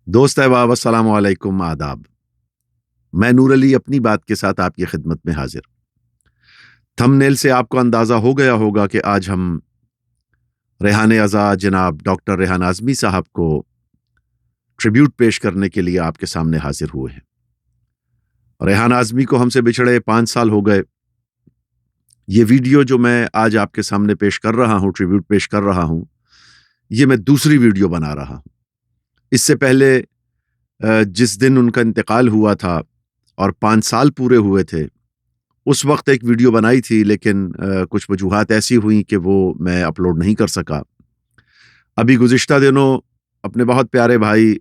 दोस्त अहबाब अस्सलाम वालेकुम आदाब। मैं नूर अली अपनी बात के साथ आपकी खिदमत में हाजिर। थंबनेल से आपको अंदाजा हो गया होगा कि आज हम रेहान अज़ा जनाब डॉक्टर रेहान आज़मी साहब को ट्रिब्यूट पेश करने के लिए आपके सामने हाजिर हुए हैं। रेहान आज़मी को हमसे बिछड़े 5 साल हो गए। ये वीडियो जो मैं आज आपके सामने पेश कर रहा हूँ, ट्रिब्यूट पेश कर रहा हूँ, ये मैं दूसरी वीडियो बना रहा हूँ। इससे पहले जिस दिन उनका इंतकाल हुआ था और 5 साल पूरे हुए थे, उस वक्त एक वीडियो बनाई थी, लेकिन कुछ वजूहात ऐसी हुई कि वो मैं अपलोड नहीं कर सका। अभी गुज़िश्ता दिनों अपने बहुत प्यारे भाई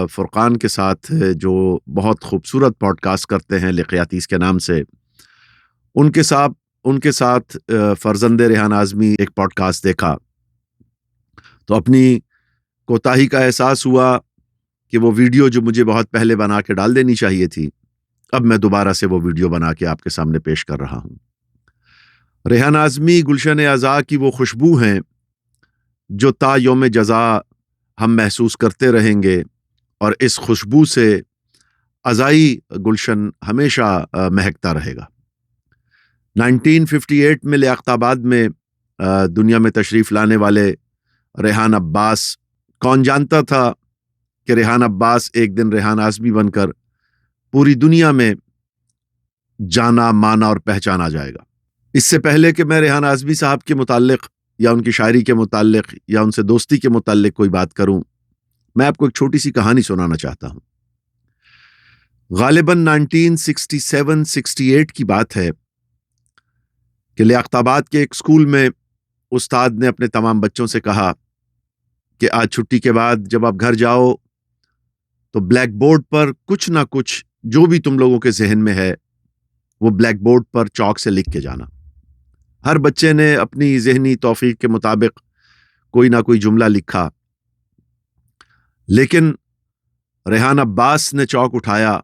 फुरकान के साथ, जो बहुत खूबसूरत पॉडकास्ट करते हैं लिक़यातीस के नाम से, उनके साथ फ़र्ज़ंदे रेहान आज़मी एक पॉडकास्ट देखा तो अपनी कोताही का एहसास हुआ कि वो वीडियो जो मुझे बहुत पहले बना के डाल देनी चाहिए थी, अब मैं दोबारा से वो वीडियो बना के आपके सामने पेश कर रहा हूँ। रेहान आज़मी गुलशन अज़ा की वो खुशबू हैं जो ता यौम जज़ा हम महसूस करते रहेंगे, और इस खुशबू से अज़ाई गुलशन हमेशा महकता रहेगा। 1958 में लियाक़ताबाद में दुनिया में तशरीफ़ लाने वाले रेहान अब्बास, कौन जानता था कि रेहान अब्बास एक दिन रेहान आज़मी बनकर पूरी दुनिया में जाना माना और पहचाना जाएगा। इससे पहले कि मैं रेहान आज़मी साहब के मुताल्लिक़ या उनकी शायरी के मुताल्लिक़ या उनसे दोस्ती के मुताल्लिक़ कोई बात करूं, मैं आपको एक छोटी सी कहानी सुनाना चाहता हूं। गालिबन 1967-68 की बात है कि लियाक़ताबाद के एक स्कूल में उस्ताद ने अपने तमाम बच्चों से कहा कि आज छुट्टी के बाद जब आप घर जाओ तो ब्लैक बोर्ड पर कुछ ना कुछ जो भी तुम लोगों के जहन में है वो ब्लैक बोर्ड पर चौक से लिख के जाना। हर बच्चे ने अपनी ज़हनी तौफ़ीक के मुताबिक कोई ना कोई जुमला लिखा, लेकिन रेहान अब्बास ने चौक उठाया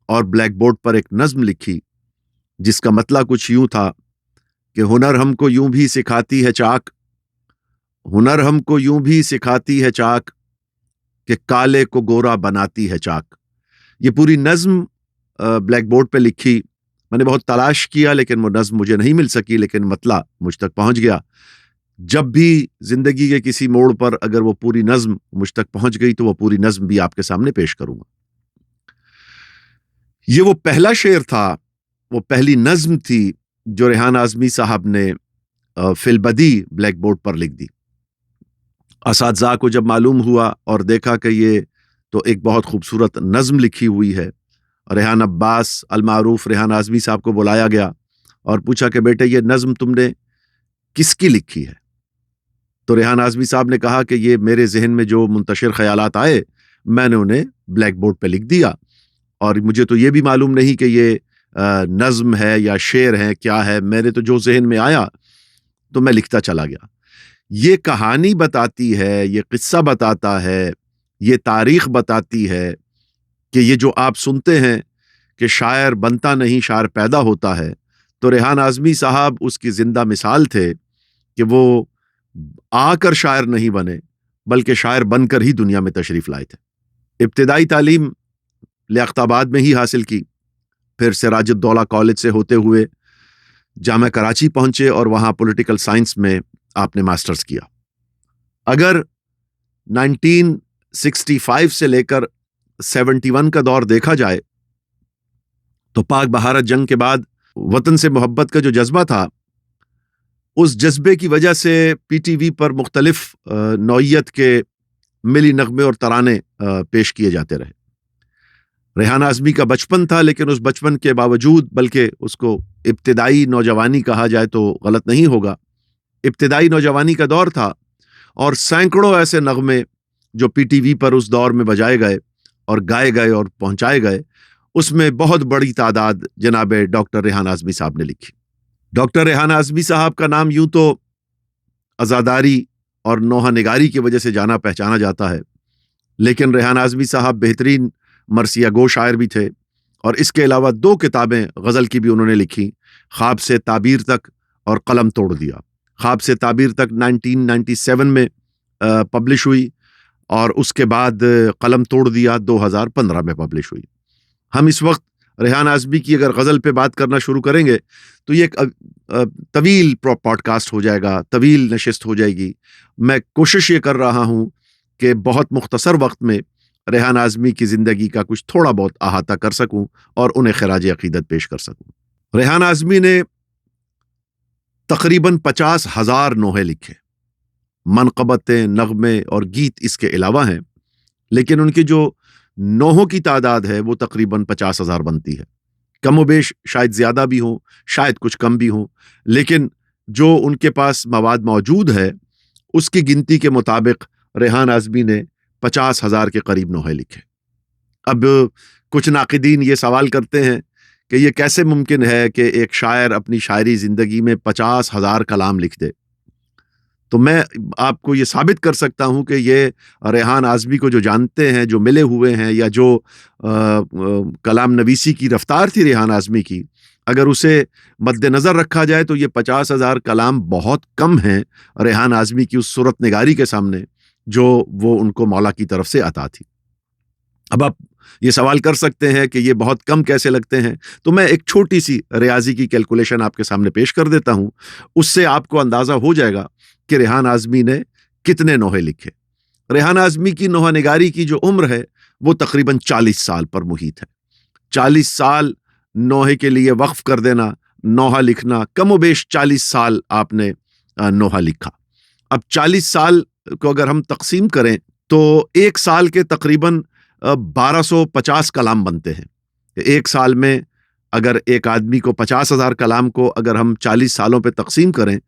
और ब्लैक बोर्ड पर एक नज़्म लिखी जिसका मतलब कुछ यूं था कि हुनर हमको यूं भी सिखाती है चाक, हुनर हमको यूं भी सिखाती है चाक, कि काले को गोरा बनाती है चाक। ये पूरी नज़्म ब्लैक बोर्ड पे लिखी। मैंने बहुत तलाश किया लेकिन वो नज़्म मुझे नहीं मिल सकी, लेकिन मतलब मुझ तक पहुंच गया। जब भी जिंदगी के किसी मोड़ पर अगर वो पूरी नज़्म मुझ तक पहुंच गई तो वो पूरी नज़्म भी आपके सामने पेश करूंगा। ये वो पहला शेर था, वो पहली नज़्म थी जो रेहान आज़मी साहब ने फिलबदी ब्लैक बोर्ड पर लिख दी। असातिज़ा को जब मालूम हुआ और देखा कि ये तो एक बहुत खूबसूरत नज़्म लिखी हुई है, रेहान अब्बास अलमारूफ रेहान आज़मी साहब को बुलाया गया और पूछा कि बेटे ये नज़्म तुमने किसकी लिखी है? तो रेहान आज़मी साहब ने कहा कि ये मेरे जहन में जो मुंतशिर ख्यालात आए मैंने उन्हें ब्लैक बोर्ड पे लिख दिया, और मुझे तो ये भी मालूम नहीं कि ये नज़्म है या शेर है, क्या है। मेरे तो जो जहन में आया तो मैं लिखता चला गया। ये कहानी बताती है, ये किस्सा बताता है, ये तारीख बताती है कि ये जो आप सुनते हैं कि शायर बनता नहीं शायर पैदा होता है, तो रेहान आज़मी साहब उसकी जिंदा मिसाल थे कि वो आकर शायर नहीं बने बल्कि शायर बनकर ही दुनिया में तशरीफ लाए थे। इब्तिदाई तालीम लियाक़ताबाद में ही हासिल की, फिर सिराजुद्दौला कॉलेज से होते हुए जामा कराची पहुंचे और वहां पॉलिटिकल साइंस में आपने मास्टर्स किया। अगर 1965 से लेकर 71 का दौर देखा जाए तो पाक बहारत जंग के बाद वतन से मोहब्बत का जो जज्बा था, उस जज्बे की वजह से पीटीवी पर मुख्तलिफ नौइयत के मिली नगमे और तराने पेश किए जाते रहे। रेहान आज़मी का बचपन था, लेकिन उस बचपन के बावजूद, बल्कि उसको इब्तिदाई नौजवानी कहा जाए तो गलत नहीं होगा, इब्तिदाई नौजवानी का दौर था, और सैकड़ों ऐसे नगमे जो पीटीवी पर उस दौर में बजाए गए और गाए गए और पहुंचाए गए, उसमें बहुत बड़ी तादाद जनाब डॉक्टर रेहान आज़मी साहब ने लिखी। डॉक्टर रेहान आज़मी साहब का नाम यूं तो अज़ादारी और नोहा निगारी की वजह से जाना पहचाना जाता है, लेकिन रेहान आज़मी साहब बेहतरीन मरसिया गो शायर भी थे, और इसके अलावा 2 किताबें गज़ल की भी उन्होंने लिखी, ख्वाब से ताबीर तक और कलम तोड़ दिया। ख्वाब से ताबीर तक 1997 में पब्लिश हुई, और उसके बाद कलम तोड़ दिया, 2015 में पब्लिश हुई। हम इस वक्त रेहान आज़मी की अगर गज़ल पे बात करना शुरू करेंगे तो ये एक तवील पॉडकास्ट हो जाएगा, तवील नशिस्त हो जाएगी। मैं कोशिश ये कर रहा हूँ कि बहुत मुख्तसर वक्त में रेहान आज़मी की ज़िंदगी का कुछ थोड़ा बहुत अहाता कर सकूं और उन्हें खराज अकीदत पेश कर सकूं। रेहान आज़मी ने तकरीबन 50,000 नोहे लिखे, मनक़बतें, नग़मे और गीत इसके अलावा हैं, लेकिन उनकी जो नोहों की तादाद है वो तकरीबन 50,000 बनती है। कमोबेश शायद ज़्यादा भी हो, शायद कुछ कम भी हो, लेकिन जो उनके पास मवाद मौजूद है उसकी गिनती के मुताबिक रेहान आज़मी ने 50,000 के करीब नोहे लिखे। अब कुछ नाक़िदीन ये सवाल करते हैं कि ये कैसे मुमकिन है कि एक शायर अपनी शायरी ज़िंदगी में 50,000 कलाम लिख दे। तो मैं आपको ये साबित कर सकता हूँ कि ये रेहान आज़मी को जो जानते हैं, जो मिले हुए हैं, या जो कलाम नवीसी की रफ्तार थी रेहान आज़मी की, अगर उसे मद्देनज़र रखा जाए तो ये 50,000 कलाम बहुत कम हैं रेहान आज़मी की उस सूरत निगारी के सामने जो वो उनको मौला की तरफ से अता थी। अब आप ये सवाल कर सकते हैं कि ये बहुत कम कैसे लगते हैं, तो मैं एक छोटी सी रियाजी की कैलकुलेशन आपके सामने पेश कर देता हूं, उससे आपको अंदाजा हो जाएगा कि रेहान आज़मी ने कितने नोहे लिखे। रेहान आज़मी की नोहा निगारी की जो उम्र है वो तकरीबन 40 साल पर मुहित है। 40 साल नोहे के लिए वक्फ कर देना, नोहा लिखना, कमोबेश 40 साल आपने नोहा लिखा। अब 40 साल को अगर हम तकसीम करें तो एक साल के तकरीबन 1250 कलाम बनते हैं। एक साल में अगर एक आदमी को 50,000 कलाम को अगर हम 40 सालों पे तकसीम करें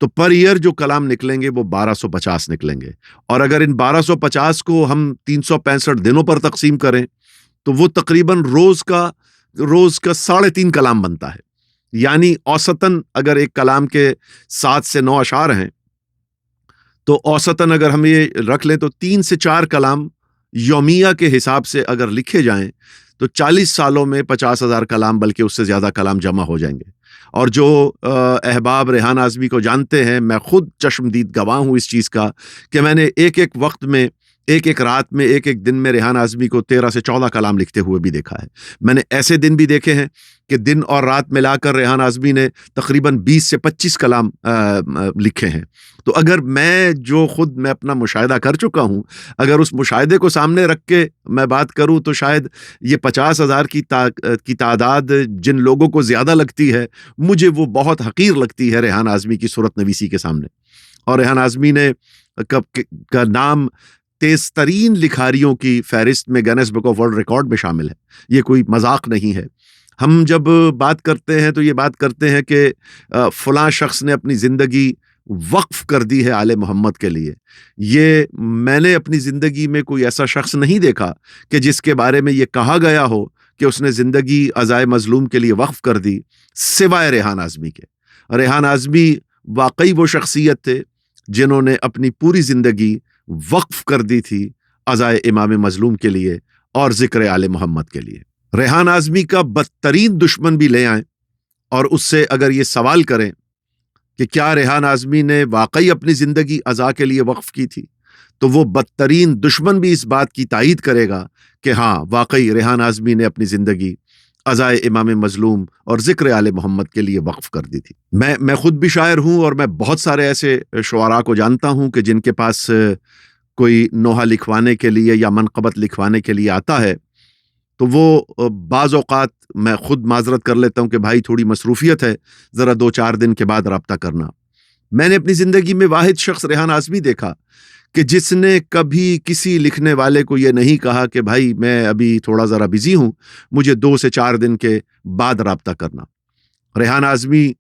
तो पर ईयर जो कलाम निकलेंगे वो 1250 निकलेंगे। और अगर इन 1250 को हम 365 दिनों पर तकसीम करें तो वो तकरीबन रोज का 3.5 कलाम बनता है। यानी औसतन अगर एक कलाम के 7 से 9 अशार हैं तो औसतन अगर हम ये रख लें तो 3 से 4 कलाम यौमिया के हिसाब से अगर लिखे जाएं तो 40 सालों में 50,000 कलाम, बल्कि उससे ज़्यादा कलाम जमा हो जाएंगे। और जो अहबाब रेहान आज़मी को जानते हैं, मैं खुद चश्मदीद गवाह हूँ इस चीज़ का कि मैंने एक एक वक्त में, एक एक रात में, एक एक दिन में रेहान आज़मी को 13 से 14 कलाम लिखते हुए भी देखा है। मैंने ऐसे दिन भी देखे हैं कि दिन और रात मिलाकर रेहान आज़मी ने तकरीबन 20 से 25 कलाम लिखे हैं। तो अगर मैं अपना मुशाहिदा कर चुका हूँ, अगर उस मुशाहिदे को सामने रख के मैं बात करूँ तो शायद ये 50,000 की तादाद जिन लोगों को ज़्यादा लगती है, मुझे वो बहुत हकीर लगती है रेहान आज़मी की सूरत नवीसी के सामने। और रेहान आज़मी ने का नाम तेज तरीन लिखारियों की फहरिस्त में Guinness book of world record में शामिल है। ये कोई मजाक नहीं है। हम जब बात करते हैं तो ये बात करते हैं कि फलां शख्स ने अपनी ज़िंदगी वक्फ कर दी है आले मोहम्मद के लिए। ये मैंने अपनी ज़िंदगी में कोई ऐसा शख्स नहीं देखा कि जिसके बारे में ये कहा गया हो कि उसने ज़िंदगी अज़ाए मज़लूम के लिए वक्फ कर दी, सिवाय रेहान आज़मी के। रेहान आज़मी वाकई वो शख्सियत थे जिन्होंने अपनी पूरी ज़िंदगी वक्फ कर दी थी अज़ाए इमाम मज़लूम के लिए और ज़िक्र आले मोहम्मद के लिए। रेहान आज़मी का बदतरीन दुश्मन भी ले आए और उससे अगर ये सवाल करें कि क्या रेहान आज़मी ने वाकई अपनी ज़िंदगी अज़ा के लिए वक्फ की थी, तो वो बदतरीन दुश्मन भी इस बात की तायीद करेगा कि हाँ, वाकई रेहान आज़मी ने अपनी ज़िंदगी अज़ाए इमाम मज़लूम और ज़िक्र आले मोहम्मद के लिए वक्फ कर दी थी। मैं खुद भी शायर हूँ और मैं बहुत सारे ऐसे शुआरा को जानता हूँ कि जिनके पास कोई नोहा लिखवाने के लिए या मनक़बत लिखवाने के लिए आता है तो वो बाज़ औक़ात मैं खुद माजरत कर लेता हूँ कि भाई थोड़ी मसरूफ़ियत है, ज़रा 2-4 दिन के बाद रब्ता करना। मैंने अपनी ज़िंदगी में वाहिद शख्स रेहान आज़मी देखा कि जिसने कभी किसी लिखने वाले को ये नहीं कहा कि भाई मैं अभी थोड़ा ज़रा बिज़ी हूँ, मुझे 2 से 4 दिन के बाद रब्ता करना। रेहान आज़मी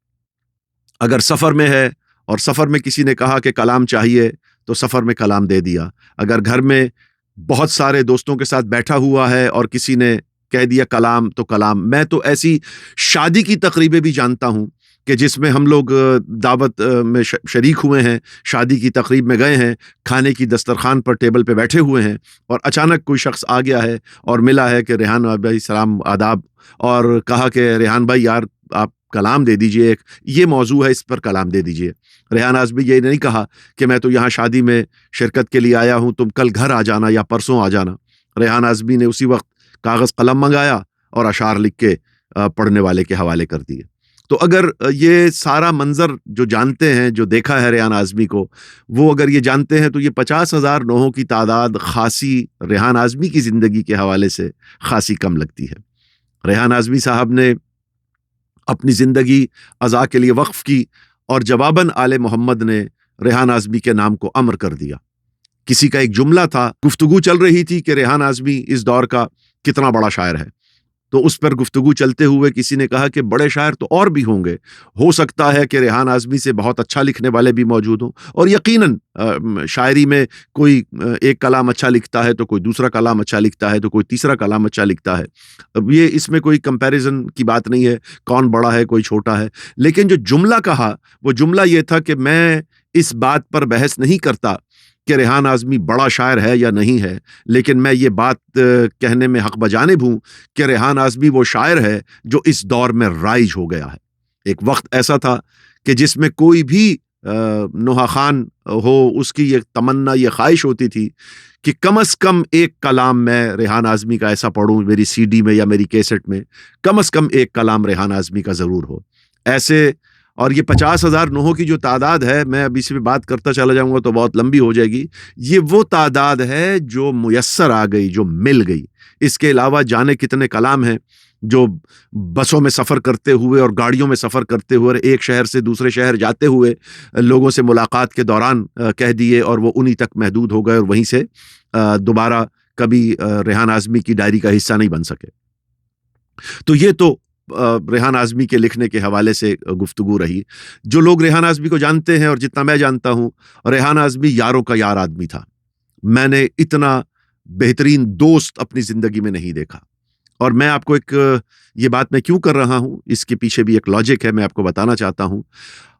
अगर सफ़र में है और सफ़र में किसी ने कहा कि कलाम चाहिए तो सफ़र में कलाम दे दिया। अगर घर में बहुत सारे दोस्तों के साथ बैठा हुआ है और किसी ने कह दिया कलाम तो कलाम। मैं तो ऐसी शादी की तकरीबें भी जानता हूँ कि जिसमें हम लोग दावत में शरीक हुए हैं, शादी की तकरीब में गए हैं, खाने की दस्तरखान पर टेबल पे बैठे हुए हैं और अचानक कोई शख्स आ गया है और मिला है कि रेहान भाई सलाम आदाब, और कहा कि रेहान भाई यार आप कलाम दे दीजिए, एक ये मौजू है, इस पर कलाम दे दीजिए। रेहान आज़मी ये नहीं कहा कि मैं तो यहाँ शादी में शिरकत के लिए आया हूँ, तुम कल घर आ जाना या परसों आ जाना। रेहान आज़मी ने उसी वक्त कागज़ कलम मंगाया और अशार लिख के पढ़ने वाले के हवाले कर दिए। तो अगर ये सारा मंजर जो जानते हैं, जो देखा है रेहान आज़मी को, वो अगर ये जानते हैं तो ये 50,000 नोहों की तादाद खासी रेहान आज़मी की ज़िंदगी के हवाले से खासी कम लगती है। रेहान आज़मी साहब ने अपनी ज़िंदगी अज़ा के लिए वक्फ की और जवाबन आले मोहम्मद ने रेहान आज़मी के नाम को अमर कर दिया। किसी का एक जुमला था, गुफ्तगू चल रही थी कि रेहान आज़मी इस दौर का कितना बड़ा शायर है, तो उस पर गुफ्तगू चलते हुए किसी ने कहा कि बड़े शायर तो और भी होंगे, हो सकता है कि रेहान आज़मी से बहुत अच्छा लिखने वाले भी मौजूद हों, और यकीनन शायरी में कोई एक कलाम अच्छा लिखता है तो कोई दूसरा कलाम अच्छा लिखता है तो कोई तीसरा कलाम अच्छा लिखता है। अब ये इसमें कोई कंपैरिजन की बात नहीं है, कौन बड़ा है कोई छोटा है। लेकिन जो जुमला कहा वो जुमला ये था कि मैं इस बात पर बहस नहीं करता कि रेहान आज़मी बड़ा शायर है या नहीं है, लेकिन मैं ये बात कहने में हक बजानिब हूँ कि रेहान आज़मी वो शायर है जो इस दौर में राइज हो गया है। एक वक्त ऐसा था कि जिसमें कोई भी नोहा खान हो, उसकी ये तमन्ना, ये ख्वाहिश होती थी कि कम से कम एक कलाम मैं रेहान आज़मी का ऐसा पढ़ूँ मेरी सीडी में या मेरी कैसेट में, कम से कम एक कलाम रेहान आज़मी का ज़रूर हो। ऐसे, और ये 50,000 नोहों की जो तादाद है, मैं अभी से बात करता चला जाऊंगा तो बहुत लंबी हो जाएगी। ये वो तादाद है जो मुयस्सर आ गई, जो मिल गई। इसके अलावा जाने कितने कलाम हैं जो बसों में सफ़र करते हुए और गाड़ियों में सफ़र करते हुए और एक शहर से दूसरे शहर जाते हुए लोगों से मुलाकात के दौरान कह दिए और वो उन्हीं तक महदूद हो गए और वहीं से दोबारा कभी रेहान आज़मी की डायरी का हिस्सा नहीं बन सके। तो ये तो रेहान आज़मी के लिखने के हवाले से गुफ्तगू रही। जो लोग रेहान आज़मी को जानते हैं और जितना मैं जानता हूँ, रेहान आज़मी यारों का यार आदमी था। मैंने इतना बेहतरीन दोस्त अपनी ज़िंदगी में नहीं देखा। और मैं आपको एक ये बात मैं क्यों कर रहा हूँ, इसके पीछे भी एक लॉजिक है, मैं आपको बताना चाहता हूँ।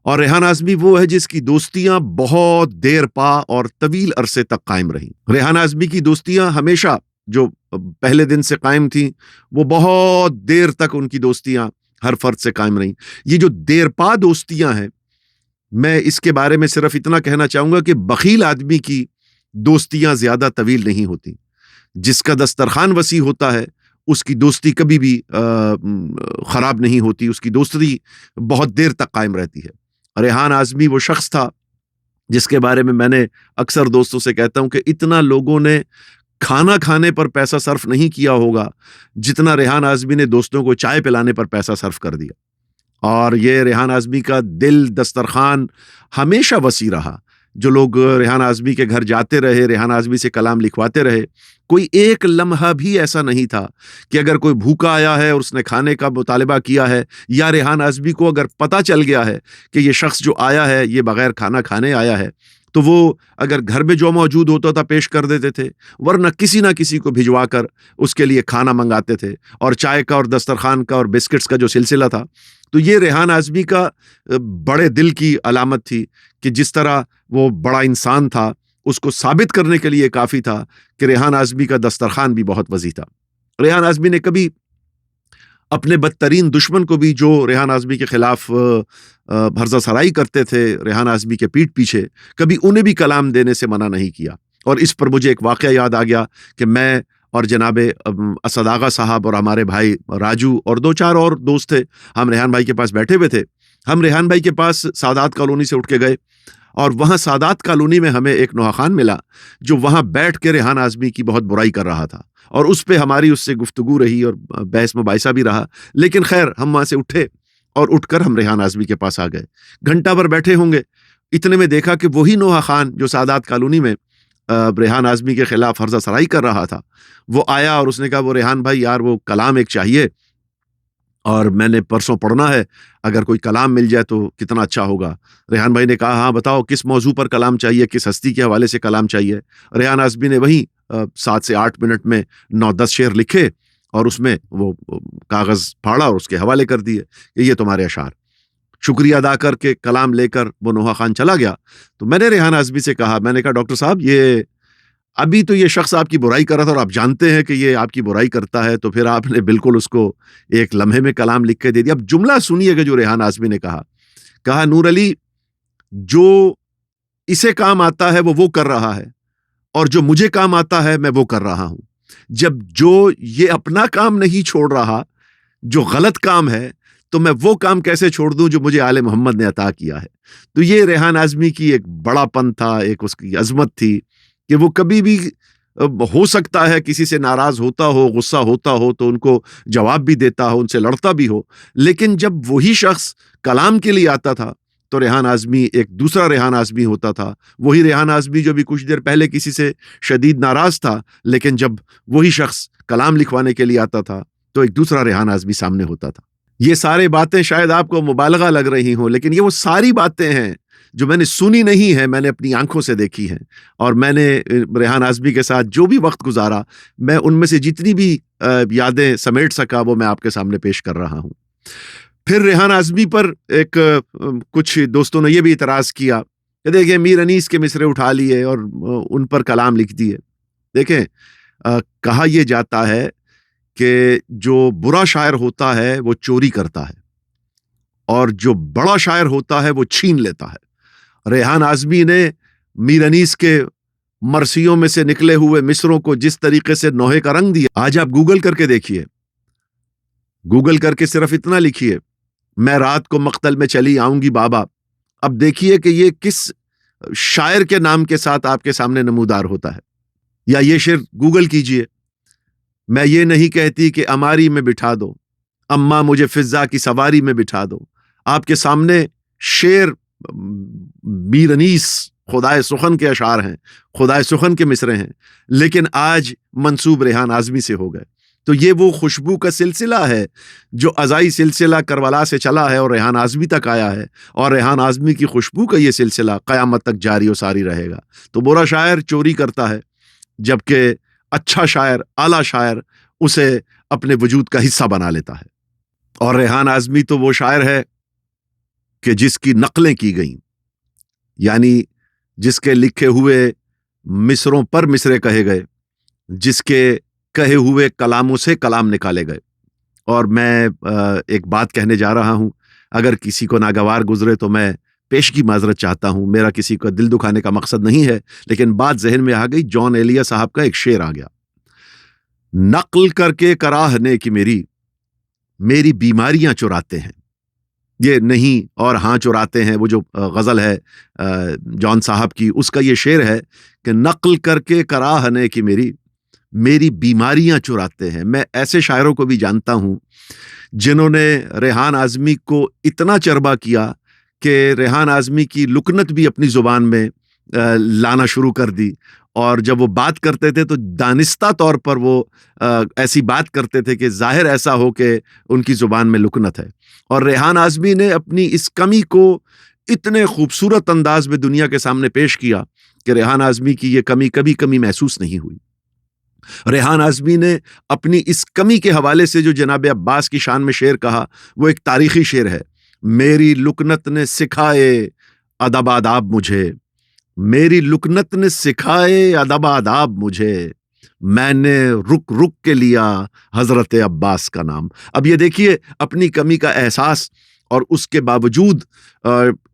और रेहान आज़मी वो है जिसकी दोस्तियां बहुत देर पा और तवील अरसे तक कायम रही। रेहान आज़मी की दोस्तियां हमेशा जो पहले दिन से कायम थी, वो बहुत देर तक उनकी दोस्तियां हर फर्द से कायम रही। ये जो देरपा दोस्तियां हैं, मैं इसके बारे में सिर्फ इतना कहना चाहूंगा कि बखील आदमी की दोस्तियां ज्यादा तवील नहीं होती। जिसका दस्तरखान वसी होता है उसकी दोस्ती कभी भी खराब नहीं होती, उसकी दोस्ती बहुत देर तक कायम रहती है। रेहान आज़मी वो शख्स था जिसके बारे में मैंने अक्सर दोस्तों से कहता हूं कि इतना लोगों ने खाना खाने पर पैसा सर्फ नहीं किया होगा जितना रेहान आज़मी ने दोस्तों को चाय पिलाने पर पैसा सर्फ कर दिया। और ये रेहान आज़मी का दिल, दस्तरखान हमेशा वसी रहा। जो लोग रेहान आज़मी के घर जाते रहे, रेहान आज़मी से कलाम लिखवाते रहे, कोई एक लम्हा भी ऐसा नहीं था कि अगर कोई भूखा आया है और उसने खाने का मुतालबा किया है, या रेहान आज़मी को अगर पता चल गया है कि ये शख्स जो आया है ये बगैर खाना खाने आया है, तो वो अगर घर में जो मौजूद होता था पेश कर देते थे, वरना किसी ना किसी को भिजवा कर उसके लिए खाना मंगाते थे। और चाय का और दस्तरखान का और बिस्किट्स का जो सिलसिला था, तो ये रेहान आज़मी का बड़े दिल की अलामत थी कि जिस तरह वो बड़ा इंसान था, उसको साबित करने के लिए काफ़ी था कि रेहान आज़मी का दस्तरखान भी बहुत वसी था। रेहान आज़मी ने कभी अपने बदतरीन दुश्मन को भी, जो रेहान आज़मी के खिलाफ हर्जा सराई करते थे रेहान आज़मी के पीठ पीछे, कभी उन्हें भी कलाम देने से मना नहीं किया। और इस पर मुझे एक वाक़या याद आ गया कि मैं और जनाब असद आगा साहब और हमारे भाई राजू और 2-4 और दोस्त थे, हम रेहान भाई के पास बैठे हुए थे। हम रेहान भाई के पास सादात कॉलोनी से उठ के गए और वहाँ सादात कॉलोनी में हमें एक नोहा खान मिला जो वहाँ बैठ के रेहान आज़मी की बहुत बुराई कर रहा था, और उस पे हमारी उससे गुफ्तगू रही और बहस मुबाहिसा भी रहा। लेकिन खैर हम वहाँ से उठे और उठकर हम रेहान आज़मी के पास आ गए। घंटा भर बैठे होंगे, इतने में देखा कि वही नोहा खान जो सादात कॉलोनी में रेहान आज़मी के खिलाफ हर्जा सराई कर रहा था, वो आया और उसने कहा, वो रेहान भाई यार वो कलाम एक चाहिए और मैंने परसों पढ़ना है, अगर कोई कलाम मिल जाए तो कितना अच्छा होगा। रेहान भाई ने कहा, हाँ बताओ किस मौजू पर कलाम चाहिए, किस हस्ती के हवाले से कलाम चाहिए। रेहान आज़मी ने वही 7 से 8 मिनट में 9-10 शेर लिखे और उसमें वो कागज़ फाड़ा और उसके हवाले कर दिए कि ये तुम्हारे अशार। शुक्रिया अदा करके कलाम लेकर वो नोहा खान चला गया। तो मैंने रेहान आज़मी से कहा, मैंने कहा डॉक्टर साहब ये अभी तो ये शख्स आपकी बुराई कर रहा था और आप जानते हैं कि ये आपकी बुराई करता है, तो फिर आपने बिल्कुल उसको एक लम्हे में कलाम लिख के दे दिया। अब जुमला सुनिएगा जो रेहान आज़मी ने कहा, नूर अली, जो इसे काम आता है वो कर रहा है, और जो मुझे काम आता है मैं वो कर रहा हूं। जब जो ये अपना काम नहीं छोड़ रहा, जो गलत काम है, तो मैं वो काम कैसे छोड़ दूं जो मुझे आले मोहम्मद ने अता किया है। तो ये रेहान आज़मी की एक बड़ापन था, एक उसकी अजमत थी कि वो कभी भी हो सकता है किसी से नाराज होता हो, गुस्सा होता हो, तो उनको जवाब भी देता हो, उनसे लड़ता भी हो, लेकिन जब वही शख्स कलाम के लिए आता था तो रेहान आज़मी एक दूसरा रेहान आज़मी होता था। वही रेहान आज़मी जो भी कुछ देर पहले किसी से शदीद नाराज था, लेकिन जब वही शख्स कलाम लिखवाने के लिए आता था तो एक दूसरा रेहान आज़मी सामने होता था। ये सारी बातें शायद आपको मुबालगा लग रही हों, लेकिन ये वो सारी बातें हैं जो मैंने सुनी नहीं है, मैंने अपनी आंखों से देखी हैं। और मैंने रेहान आज़मी के साथ जो भी वक्त गुजारा, मैं उनमें से जितनी भी यादें समेट सका वो मैं आपके सामने पेश कर रहा हूं। फिर रेहान आज़मी पर एक कुछ दोस्तों ने यह भी इतराज़ किया कि देखिए मीर अनीस के मिसरे उठा लिए और उन पर कलाम लिख दिए। देखें, कहा यह जाता है कि जो बुरा शायर होता है वो चोरी करता है, और जो बड़ा शायर होता है वो छीन लेता है। रेहान आज़मी ने मीर अनीस के मरसियों में से निकले हुए मिसरों को जिस तरीके से नोहे का रंग दिया, आज आप गूगल करके देखिए, गूगल करके सिर्फ इतना लिखिए, मैं रात को मक्तल में चली आऊंगी बाबा। अब देखिए कि ये किस शायर के नाम के साथ आपके सामने नमूदार होता है। या ये शेर गूगल कीजिए, मैं ये नहीं कहती कि अमारी में बिठा दो, अम्मा मुझे फिजा की सवारी में बिठा दो। आपके सामने शेर मीर अनीस खुदाए सुखन के अशार हैं, खुदाए सुखन के मिसरे हैं, लेकिन आज मंसूब रेहान आज़मी से हो गए। तो ये वो खुशबू का सिलसिला है जो अज़ाई सिलसिला करबला से चला है और रेहान आज़मी तक आया है, और रेहान आज़मी की खुशबू का ये सिलसिला क़यामत तक जारी और सारी रहेगा। तो बुरा शायर चोरी करता है, जबकि अच्छा शायर, आला शायर उसे अपने वजूद का हिस्सा बना लेता है। और रेहान आज़मी तो वो शायर है कि जिसकी नकलें की गईं, यानी जिसके लिखे हुए मिसरों पर मिसरे कहे गए, जिसके कहे हुए कलामों से कलाम निकाले गए। और मैं एक बात कहने जा रहा हूं, अगर किसी को नागवार गुजरे तो मैं पेश की माजरत चाहता हूं, मेरा किसी का दिल दुखाने का मकसद नहीं है, लेकिन बात जहन में आ गई। जॉन एलिया साहब का एक शेर आ गया, नकल करके कराहने की मेरी बीमारियां चुराते हैं। ये नहीं और हाँ चुराते हैं, वो जो गजल है जॉन साहब की, उसका ये शेर है कि नकल करके कराहने की मेरी बीमारियां चुराते हैं। मैं ऐसे शायरों को भी जानता हूं जिन्होंने रेहान आज़मी को इतना चरबा किया कि रेहान आज़मी की लुकनत भी अपनी जुबान में लाना शुरू कर दी, और जब वो बात करते थे तो दानिस्ता तौर पर वो ऐसी बात करते थे कि जाहिर ऐसा हो कि उनकी जुबान में लुकनत है। और रेहान आज़मी ने अपनी इस कमी को इतने खूबसूरत अंदाज में दुनिया के सामने पेश किया कि रेहान आज़मी की ये कमी कभी कमी महसूस नहीं हुई। रेहान आज़मी ने अपनी इस कमी के हवाले से जो जनाब अब्बास की शान में शेर कहा, वो एक तारीखी शेर है। मेरी लुकनत ने सिखाए अदब आदाब मुझे, मेरी लुकनत ने सिखाए अदब आदाब मुझे, मैंने रुक रुक के लिया हजरत अब्बास का नाम। अब ये देखिए, अपनी कमी का एहसास और उसके बावजूद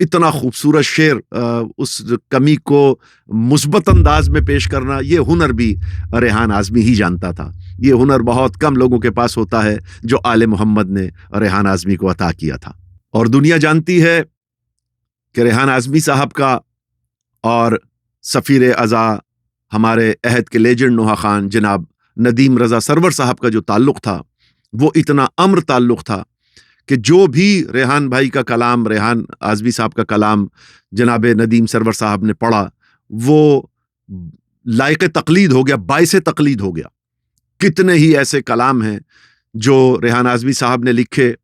इतना खूबसूरत शेर, उस कमी को मुस्बत अंदाज में पेश करना, ये हुनर भी रेहान आज़मी ही जानता था। ये हुनर बहुत कम लोगों के पास होता है जो आले मोहम्मद ने रेहान आज़मी को अता किया था। और दुनिया जानती है कि रेहान आज़मी साहब का और सफ़ीर अज़ा, हमारे अहद के लेजेंड नोहा खान जनाब नदीम रज़ा सरवर साहब का जो ताल्लुक़ था, वो इतना अम्र ताल्लुक़ था कि जो भी रेहान भाई का कलाम, रेहान आज़मी साहब का कलाम जनाब नदीम सरवर साहब ने पढ़ा, वो लायक तक़लीद हो गया, बाइसे तक़लीद हो गया। कितने ही ऐसे कलाम हैं जो रेहान आज़मी साहब ने लिखे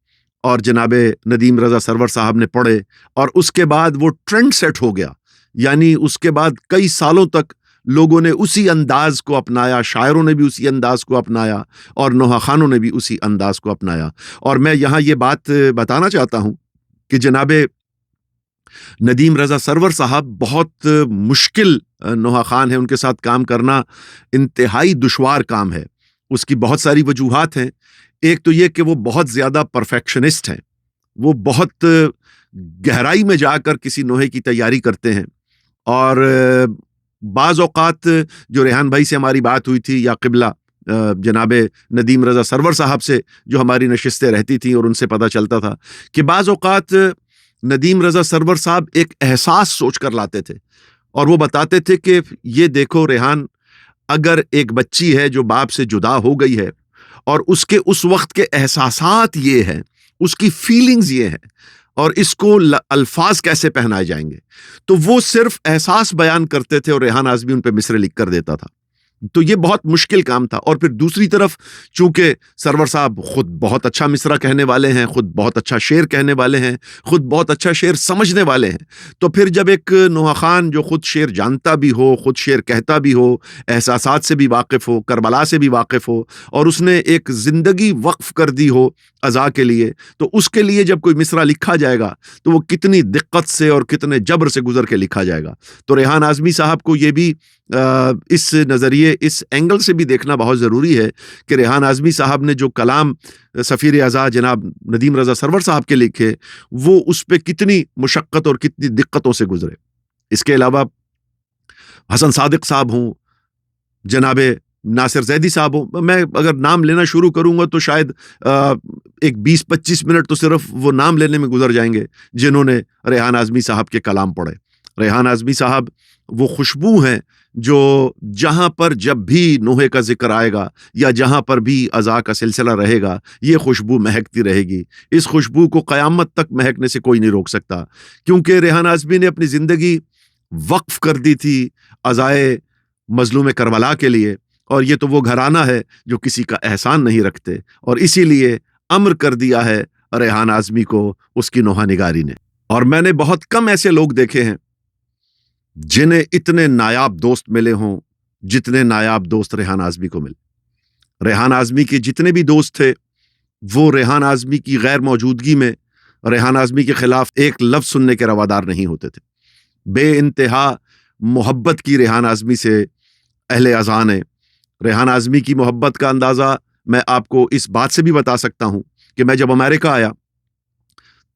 और जनाब नदीम रज़ा सरवर साहब ने पढ़े, और उसके बाद वो ट्रेंड सेट हो गया। यानी उसके बाद कई सालों तक लोगों ने उसी अंदाज को अपनाया, शायरों ने भी उसी अंदाज को अपनाया और नोहा खानों ने भी उसी अंदाज को अपनाया। और मैं यहाँ ये बात बताना चाहता हूँ कि जनाब नदीम रज़ा सरवर साहब बहुत मुश्किल नोहा खान है, उनके साथ काम करना इंतहाई दुश्वार काम है। उसकी बहुत सारी वजूहात हैं। एक तो ये कि वो बहुत ज़्यादा परफेक्शनिस्ट हैं, वो बहुत गहराई में जाकर किसी नोहे की तैयारी करते हैं। और बाज़ औक़ात जो रेहान भाई से हमारी बात हुई थी या क़िबला जनाबे नदीम रज़ा सरवर साहब से जो हमारी नशिस्तें रहती थी और उनसे पता चलता था कि बाज़ औक़ात नदीम रज़ा सरवर साहब एक एहसास सोच कर लाते थे और वो बताते थे कि ये देखो रेहान, अगर एक बच्ची है जो बाप से जुदा हो गई है और उसके उस वक्त के एहसासात ये हैं, उसकी फीलिंग्स ये हैं, और इसको अल्फाज कैसे पहनाए जाएंगे, तो वो सिर्फ एहसास बयान करते थे और रेहान आज़मी उन पे मिसरे लिख कर देता था। तो ये बहुत मुश्किल काम था। और फिर दूसरी तरफ चूंकि सरवर साहब खुद बहुत अच्छा मिसरा कहने वाले हैं, खुद बहुत अच्छा शेर कहने वाले हैं, खुद बहुत अच्छा शेर समझने वाले हैं, तो फिर जब एक नोहा खान जो खुद शेर जानता भी हो, खुद शेर कहता भी हो, एहसासात से भी वाकिफ हो, करबला से भी वाकिफ हो, और उसने एक जिंदगी वक्फ कर दी हो अज़ा के लिए, तो उसके लिए जब कोई मिसरा लिखा जाएगा तो वो कितनी दिक्कत से और कितने जबर से गुजर के लिखा जाएगा। तो रेहान आज़मी साहब को ये भी इस नज़रिए, इस एंगल से भी देखना बहुत ज़रूरी है कि रेहान आज़मी साहब ने जो कलाम सफ़ीर आज़ा जनाब नदीम रज़ा सरवर साहब के लिखे, वो उस पर कितनी मुशक्क़त और कितनी दिक्कतों से गुजरे। इसके अलावा हसन सादिक साहब हों, जनाबे नासिर जैदी साहब हों, मैं अगर नाम लेना शुरू करूंगा तो शायद एक 20-25 मिनट तो सिर्फ वो नाम लेने में गुजर जाएंगे जिन्होंने रेहान आज़मी साहब के कलाम पढ़े। रेहान आज़मी साहब वो खुशबू हैं जो जहां पर जब भी नोहे का जिक्र आएगा या जहां पर भी अज़ा का सिलसिला रहेगा, ये खुशबू महकती रहेगी। इस खुशबू को क़यामत तक महकने से कोई नहीं रोक सकता, क्योंकि रेहान आज़मी ने अपनी ज़िंदगी वक्फ कर दी थी अज़ाए मज़लूम करबला के लिए, और ये तो वो घराना है जो किसी का एहसान नहीं रखते, और इसीलिए अम्र कर दिया है रेहान आज़मी को उसकी नोहा निगारी ने। और मैंने बहुत कम ऐसे लोग देखे हैं जिन्हें इतने नायाब दोस्त मिले हों जितने नायाब दोस्त रेहान आज़मी को मिले। रेहान आज़मी के जितने भी दोस्त थे, वो रेहान आज़मी की गैर मौजूदगी में रेहान आज़मी के खिलाफ एक लफ्ज़ सुनने के रवादार नहीं होते थे। बेइंतहा मोहब्बत की रेहान आज़मी से अहले अज़ा ने। रेहान आज़मी की मोहब्बत का अंदाज़ा मैं आपको इस बात से भी बता सकता हूँ कि मैं जब अमेरिका आया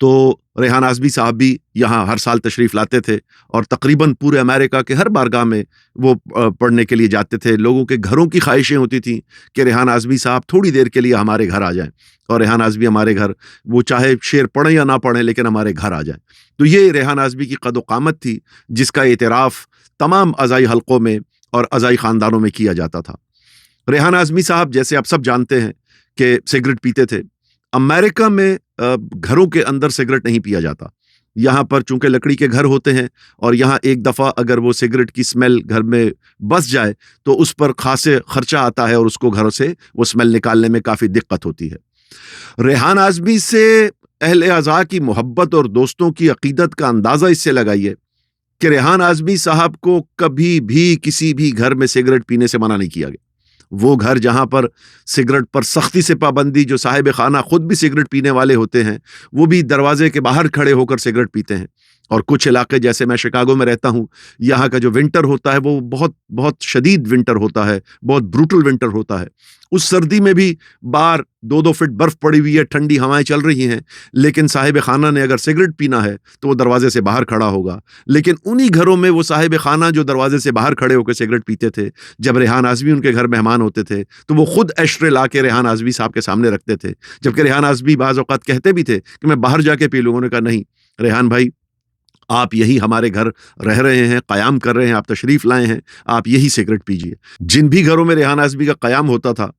तो रेहान आज़मी साहब भी यहाँ हर साल तशरीफ़ लाते थे, और तकरीबन पूरे अमेरिका के हर बारगाह में वो पढ़ने के लिए जाते थे। लोगों के घरों की ख्वाहिशें होती थी कि रेहान आज़मी साहब थोड़ी देर के लिए हमारे घर आ जाएं, और रेहान आज़मी हमारे घर, वो चाहे शेर पढ़ें या ना पढ़ें, लेकिन हमारे घर आ जाएं। तो ये रेहान आज़मी की क़द-ओ-क़ामत थी जिसका एतराफ़ तमाम अज़ाई हल्क़ों में और अज़ाई ख़ानदानों में किया जाता था। रेहान आज़मी साहब, जैसे आप सब जानते हैं, कि सिगरेट पीते थे। अमेरिका में घरों के अंदर सिगरेट नहीं पिया जाता। यहाँ पर चूंकि लकड़ी के घर होते हैं, और यहाँ एक दफ़ा अगर वो सिगरेट की स्मेल घर में बस जाए तो उस पर खासे खर्चा आता है और उसको घर से वो स्मेल निकालने में काफ़ी दिक्कत होती है। रेहान आज़मी से अहले अज़ा की मोहब्बत और दोस्तों की अक़ीदत का अंदाज़ा इससे लगाइए कि रेहान आज़मी साहब को कभी भी किसी भी घर में सिगरेट पीने से मना नहीं किया गया। वो घर जहां पर सिगरेट पर सख्ती से पाबंदी, जो साहिब खाना खुद भी सिगरेट पीने वाले होते हैं, वो भी दरवाजे के बाहर खड़े होकर सिगरेट पीते हैं। और कुछ इलाके, जैसे मैं शिकागो में रहता हूँ, यहाँ का जो विंटर होता है वो बहुत बहुत शदीद विंटर होता है, बहुत ब्रूटल विंटर होता है। उस सर्दी में भी बाहर 2-2 फीट बर्फ पड़ी हुई है, ठंडी हवाएं चल रही हैं, लेकिन साहिब खाना ने अगर सिगरेट पीना है तो वो दरवाजे से बाहर खड़ा होगा। लेकिन उन्हीं घरों में वो साहिब खाना जो दरवाजे से बाहर खड़े होकर सिगरेट पीते थे, जब रेहान आज़मी उनके घर मेहमान होते थे तो वो खुद एशट्रे ला के रेहान आज़मी साहब के सामने रखते थे, जबकि रेहान आज़मी बाज़ औक़ात कहते भी थे कि मैं बाहर जाके पी लूँगा। उन्होंने कहा, नहीं रेहान भाई, आप यही हमारे घर रह रहे हैं, क़याम कर रहे हैं, आप तशरीफ़ लाए हैं, आप यही सिगरेट पीजिए। जिन भी घरों में रेहान आज़मी का क़याम होता था,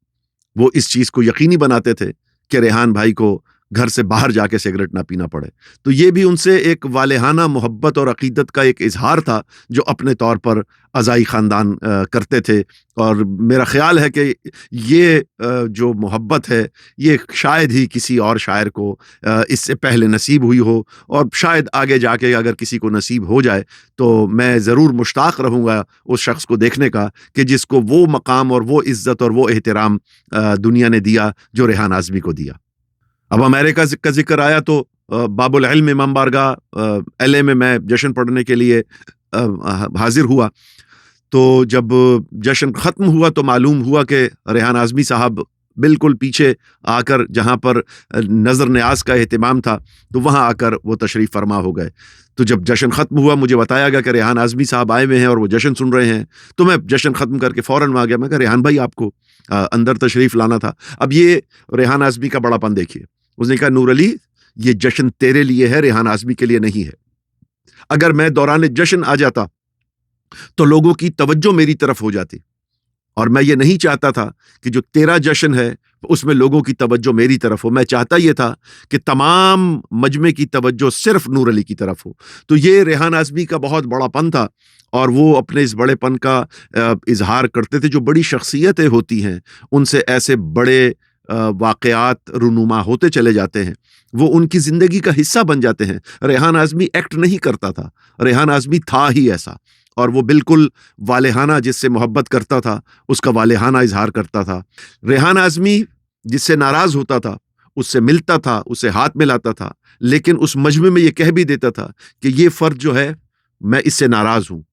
वो इस चीज़ को यकीनी बनाते थे कि रेहान भाई को घर से बाहर जाके सिगरेट ना पीना पड़े। तो ये भी उनसे एक वालेहाना मोहब्बत और अक़ीदत का एक इजहार था जो अपने तौर पर अज़ाई ख़ानदान करते थे। और मेरा ख़्याल है कि ये जो मोहब्बत है, ये शायद ही किसी और शायर को इससे पहले नसीब हुई हो, और शायद आगे जाके अगर किसी को नसीब हो जाए तो मैं ज़रूर मुश्ताक़ रहूँगा उस शख्स को देखने का कि जिसको वो मकाम और वो इज़्ज़त और वो एहतराम दुनिया ने दिया जो रेहान आज़मी को दिया। अब अमेरिका का जिक्र आया तो बाबुल इल्म इमाम बारगाह LA में मैं जश्न पढ़ने के लिए हाजिर हुआ। तो जब जश्न ख़त्म हुआ तो मालूम हुआ कि रेहान आज़मी साहब बिल्कुल पीछे आकर, जहाँ पर नज़र न्याज का एहतमाम था, तो वहाँ आकर वो तशरीफ़ फरमा हो गए। तो जब जश्न ख़त्म हुआ मुझे बताया गया कि रेहान आज़मी साहब आए हुए हैं और वो जश्न सुन रहे हैं। तो मैं जश्न ख़त्म करके फ़ौरन वहाँ गया। मैं कहा, रेहान भाई आपको अंदर तशरीफ़ लाना था। अब ये रेहान आज़मी का बड़ापन देखिए। उसने कहा, नूर अली, ये जश्न तेरे लिए है, रेहान आज़मी के लिए नहीं है। अगर मैं दौरान जश्न आ जाता तो लोगों की तवज्जो मेरी तरफ हो जाती, और मैं ये नहीं चाहता था कि जो तेरा जश्न है उसमें लोगों की तवज्जो मेरी तरफ हो। मैं चाहता ये था कि तमाम मजमे की तवज्जो सिर्फ नूर अली की तरफ हो। तो ये रेहान आज़मी का बहुत बड़ापन था, और वो अपने इस बड़ेपन का इजहार करते थे। जो बड़ी शख्सियतें होती हैं उनसे ऐसे बड़े वाक़यात रूनुमा होते चले जाते हैं, वो उनकी ज़िंदगी का हिस्सा बन जाते हैं। रेहान आज़मी एक्ट नहीं करता था, रेहान आज़मी था ही ऐसा, और वो बिल्कुल वालेहाना जिससे मोहब्बत करता था उसका वालेहाना इजहार करता था। रेहान आज़मी जिससे नाराज़ होता था उससे मिलता था, उससे हाथ मिलाता था, लेकिन उस मजमे में ये कह भी देता था कि ये फ़र्द जो है मैं इससे नाराज़ हूँ,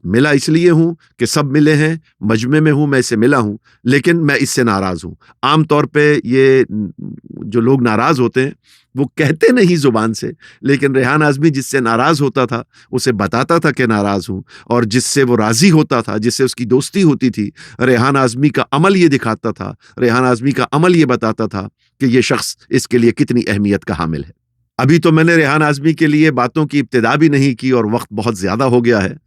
मिला इसलिए हूं कि सब मिले हैं, मजमे में हूं, मैं इससे मिला हूं, लेकिन मैं इससे नाराज हूं। आम तौर पे ये जो लोग नाराज होते हैं वो कहते नहीं जुबान से, लेकिन रेहान आज़मी जिससे नाराज होता था उसे बताता था कि नाराज हूं, और जिससे वो राजी होता था, जिससे उसकी दोस्ती होती थी, रेहान आज़मी का अमल ये दिखाता था, रेहान आज़मी का अमल ये बताता था कि ये शख्स इसके लिए कितनी अहमियत का हामिल है। अभी तो मैंने रेहान आज़मी के लिए बातों की इब्तिदा भी नहीं की और वक्त बहुत ज्यादा हो गया है।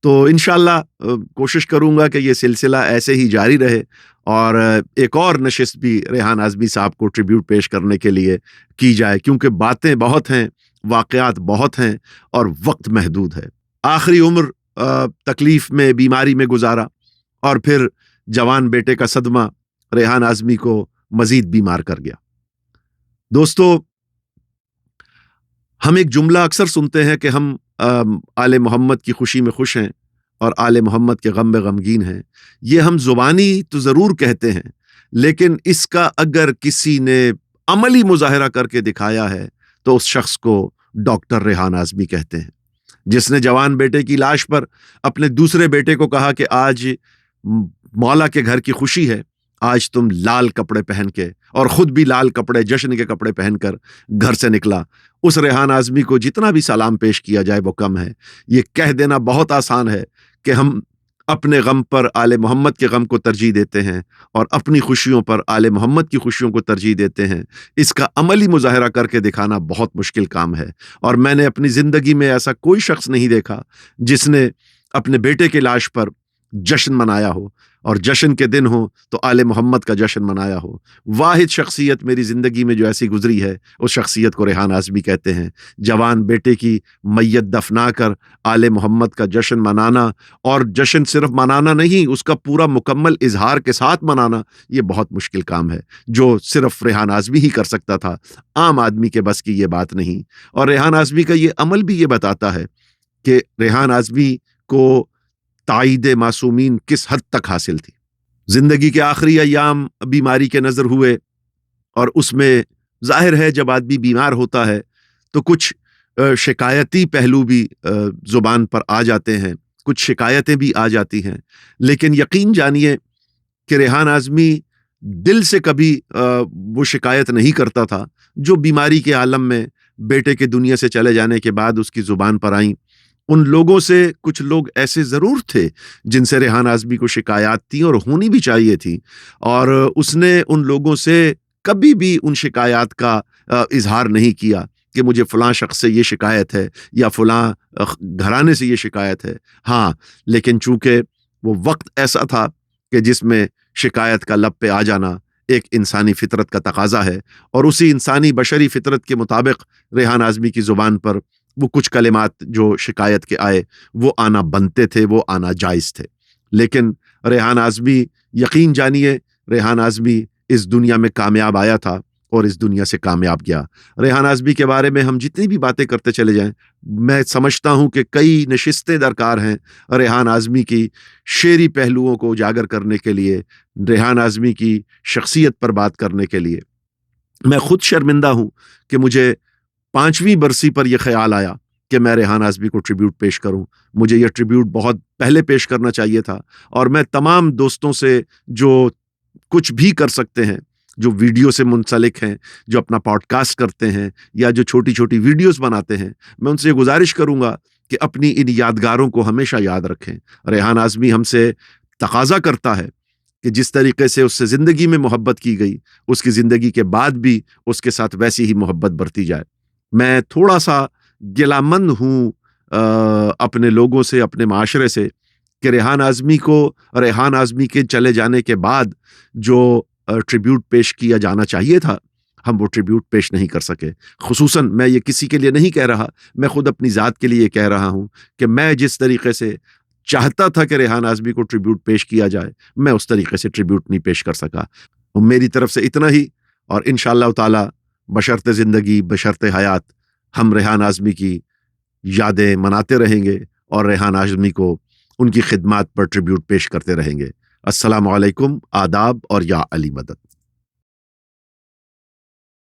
तो इंशाल्लाह कोशिश करूंगा कि ये सिलसिला ऐसे ही जारी रहे, और एक और नशिस्त भी रेहान आज़मी साहब को ट्रिब्यूट पेश करने के लिए की जाए, क्योंकि बातें बहुत हैं, वाक़यात बहुत हैं, और वक्त महदूद है। आखिरी उम्र तकलीफ में, बीमारी में गुजारा, और फिर जवान बेटे का सदमा रेहान आज़मी को मजीद बीमार कर गया। दोस्तों, हम एक जुमला अक्सर सुनते हैं कि हम आले मोहम्मद की खुशी में खुश हैं और आले मोहम्मद के गम में गमगीन हैं। ये हम जुबानी तो ज़रूर कहते हैं, लेकिन इसका अगर किसी ने अमली मुजाहरा करके दिखाया है तो उस शख्स को डॉक्टर रेहान आज़मी कहते हैं, जिसने जवान बेटे की लाश पर अपने दूसरे बेटे को कहा कि आज मौला के घर की खुशी है, आज तुम लाल कपड़े पहन के, और खुद भी लाल कपड़े, जश्न के कपड़े पहनकर घर से निकला। उस रेहान आज़मी को जितना भी सलाम पेश किया जाए वो कम है। ये कह देना बहुत आसान है कि हम अपने गम पर आले मोहम्मद के गम को तरजीह देते हैं और अपनी खुशियों पर आले मोहम्मद की खुशियों को तरजीह देते हैं। इसका अमली मुजाहरा करके दिखाना बहुत मुश्किल काम है, और मैंने अपनी ज़िंदगी में ऐसा कोई शख्स नहीं देखा जिसने अपने बेटे की लाश पर जश्न मनाया हो, और जश्न के दिन हो तो आले मोहम्मद का जश्न मनाया हो। वाहिद शख्सियत मेरी ज़िंदगी में जो ऐसी गुजरी है उस शख्सियत को रेहान आज़मी कहते हैं। जवान बेटे की मैयत दफना कर आले मोहम्मद का जश्न मनाना, और जश्न सिर्फ मनाना नहीं, उसका पूरा मुकम्मल इजहार के साथ मनाना, ये बहुत मुश्किल काम है जो सिर्फ रेहान आज़मी ही कर सकता था। आम आदमी के बस की ये बात नहीं। और रेहान आज़मी का ये अमल भी ये बताता है कि रेहान आज़मी को ताईद मासूमीन किस हद तक हासिल थी। जिंदगी के आखिरी अय्याम बीमारी के नजर हुए, और उसमें जाहिर है जब आदमी बीमार होता है तो कुछ शिकायती पहलू भी जुबान पर आ जाते हैं, कुछ शिकायतें भी आ जाती हैं। लेकिन यकीन जानिए कि रेहान आज़मी दिल से कभी वो शिकायत नहीं करता था जो बीमारी के आलम में बेटे के दुनिया से चले जाने के बाद उसकी जुबान पर आई। उन लोगों से कुछ लोग ऐसे जरूर थे जिनसे रेहान आज़मी को शिकायत थी और होनी भी चाहिए थी, और उसने उन लोगों से कभी भी उन शिकायत का इजहार नहीं किया कि मुझे फलां शख्स से ये शिकायत है या फलां घराने से ये शिकायत है। हाँ, लेकिन चूंकि वो वक्त ऐसा था कि जिसमें शिकायत का लब पे आ जाना एक इंसानी फितरत का तकाजा है, और उसी इंसानी बशरी फितरत के मुताबिक रेहान आज़मी की ज़ुबान पर वो कुछ कलिमात जो शिकायत के आए वो आना बनते थे, वो आना जायज़ थे। लेकिन रेहान आज़मी, यकीन जानिए, रेहान आज़मी इस दुनिया में कामयाब आया था और इस दुनिया से कामयाब गया। रेहान आज़मी के बारे में हम जितनी भी बातें करते चले जाएं, मैं समझता हूं कि कई नशिस्तें दरकार हैं रेहान आज़मी की शेरी पहलुओं को उजागर करने के लिए, रेहान आज़मी की शख्सियत पर बात करने के लिए। मैं खुद शर्मिंदा हूं कि मुझे 5वीं बरसी पर यह ख्याल आया कि मैं रेहान आज़मी को ट्रिब्यूट पेश करूं। मुझे यह ट्रिब्यूट बहुत पहले पेश करना चाहिए था, और मैं तमाम दोस्तों से जो कुछ भी कर सकते हैं, जो वीडियो से मुंसलिक हैं, जो अपना पॉडकास्ट करते हैं या जो छोटी छोटी वीडियोस बनाते हैं, मैं उनसे गुजारिश करूंगा कि अपनी इन यादगारों को हमेशा याद रखें। रेहान आज़मी हमसे तकाजा करता है कि जिस तरीके से उससे ज़िंदगी में मोहब्बत की गई, उसकी ज़िंदगी के बाद भी उसके साथ वैसी ही मोहब्बत बरती जाए। मैं थोड़ा सा गिलामंद हूँ अपने लोगों से, अपने माशरे से, कि रेहान आज़मी के चले जाने के बाद जो ट्रिब्यूट पेश किया जाना चाहिए था, हम वो ट्रिब्यूट पेश नहीं कर सके। खुसूसन मैं ये किसी के लिए नहीं कह रहा, मैं खुद अपनी ज़ात के लिए कह रहा हूँ कि मैं जिस तरीके से चाहता था कि रेहान आज़मी को ट्रिब्यूट पेश किया जाए, मैं उस तरीके से ट्रिब्यूट नहीं पेश कर सका। मेरी तरफ से इतना ही, और इंशाअल्लाह ताला बशर्ते ज़िंदगी बशर्ते हयात हम रेहान आज़मी की यादें मनाते रहेंगे और रेहान आज़मी को उनकी खिदमात पर ट्रिब्यूट पेश करते रहेंगे। अस्सलामु अलैकुम, आदाब और या अली मदद।